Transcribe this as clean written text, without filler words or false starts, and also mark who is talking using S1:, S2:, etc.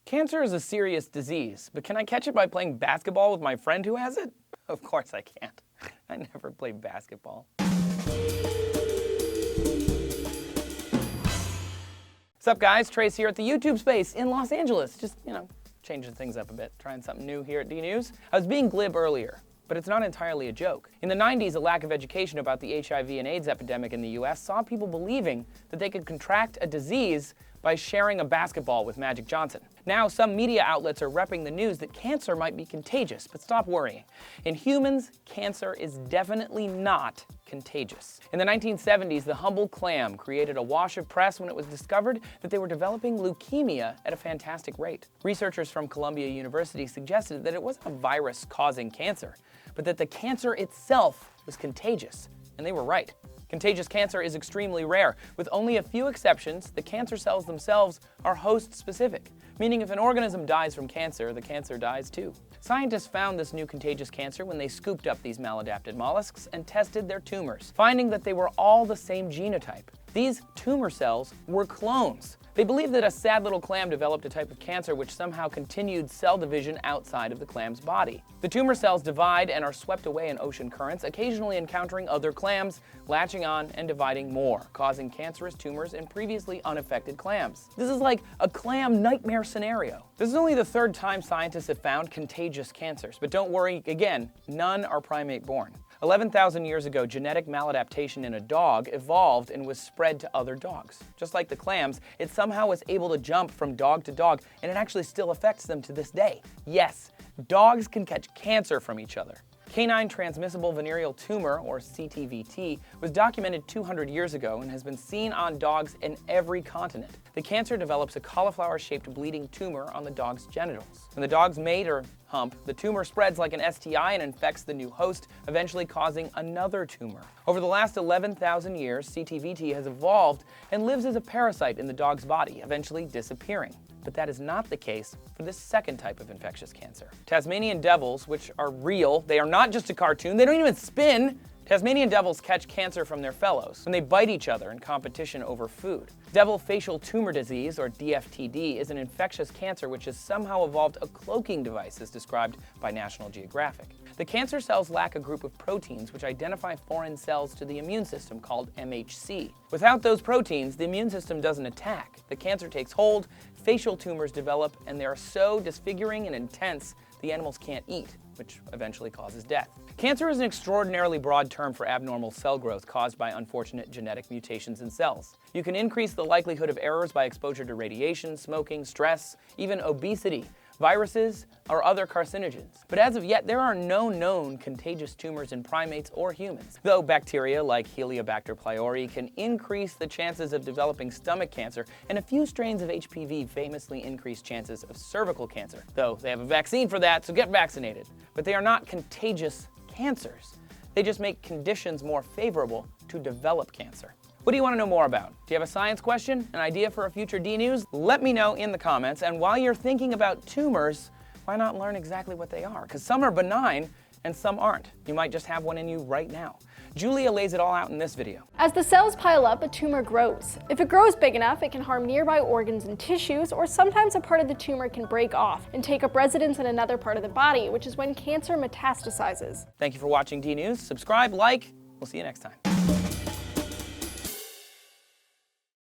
S1: Cancer is a serious disease, but can I catch it by playing basketball with my friend who has it? Of course I can't. I never played basketball. What's up, guys? Trace here at the YouTube space in Los Angeles. Just, changing things up a bit, trying something new here at DNews. I was being glib earlier, but it's not entirely a joke. In the 90s, a lack of education about the HIV and AIDS epidemic in the US saw people believing that they could contract a disease by sharing a basketball with Magic Johnson. Now, some media outlets are repping the news that cancer might be contagious, but stop worrying. In humans, cancer is definitely not contagious. In the 1970s, the humble clam created a wash of press when it was discovered that they were developing leukemia at a fantastic rate. Researchers from Columbia University suggested that it wasn't a virus causing cancer, but that the cancer itself was contagious, and they were right. Contagious cancer is extremely rare. With only a few exceptions, the cancer cells themselves are host-specific, meaning if an organism dies from cancer, the cancer dies too. Scientists found this new contagious cancer when they scooped up these maladapted mollusks and tested their tumors, finding that they were all the same genotype. These tumor cells were clones. They believed that a sad little clam developed a type of cancer which somehow continued cell division outside of the clam's body. The tumor cells divide and are swept away in ocean currents, occasionally encountering other clams, latching on and dividing more, causing cancerous tumors in previously unaffected clams. This is like a clam nightmare scenario. This is only the third time scientists have found contagious cancers, but don't worry, again, none are primate-born. 11,000 years ago, genetic maladaptation in a dog evolved and was spread to other dogs. Just like the clams, it somehow was able to jump from dog to dog, and it actually still affects them to this day. Yes, dogs can catch cancer from each other. Canine transmissible venereal tumor, or CTVT, was documented 200 years ago and has been seen on dogs in every continent. The cancer develops a cauliflower-shaped bleeding tumor on the dog's genitals. When the dogs mate or hump, the tumor spreads like an STI and infects the new host, eventually causing another tumor. Over the last 11,000 years, CTVT has evolved and lives as a parasite in the dog's body, eventually disappearing. But that is not the case for this second type of infectious cancer. Tasmanian devils, which are real, they are not just a cartoon, they don't even spin. Tasmanian devils catch cancer from their fellows when they bite each other in competition over food. Devil facial tumor disease, or DFTD, is an infectious cancer which has somehow evolved a cloaking device as described by National Geographic. The cancer cells lack a group of proteins which identify foreign cells to the immune system called MHC. Without those proteins, the immune system doesn't attack. The cancer takes hold, facial tumors develop, and they are so disfiguring and intense the animals can't eat, which eventually causes death. Cancer is an extraordinarily broad term for abnormal cell growth caused by unfortunate genetic mutations in cells. You can increase the likelihood of errors by exposure to radiation, smoking, stress, even obesity, viruses, or other carcinogens. But as of yet, there are no known contagious tumors in primates or humans, though bacteria like Helicobacter pylori can increase the chances of developing stomach cancer, and a few strains of HPV famously increase chances of cervical cancer, though they have a vaccine for that, so get vaccinated. But they are not contagious cancers. They just make conditions more favorable to develop cancer. What do you want to know more about? Do you have a science question, an idea for a future DNews? Let me know in the comments, and while you're thinking about tumors, why not learn exactly what they are? Because some are benign and some aren't. You might just have one in you right now. Julia lays it all out in this video.
S2: As the cells pile up, a tumor grows. If it grows big enough, it can harm nearby organs and tissues, or sometimes a part of the tumor can break off and take up residence in another part of the body, which is when cancer metastasizes.
S1: Thank you for watching DNews. Subscribe, like, we'll see you next time.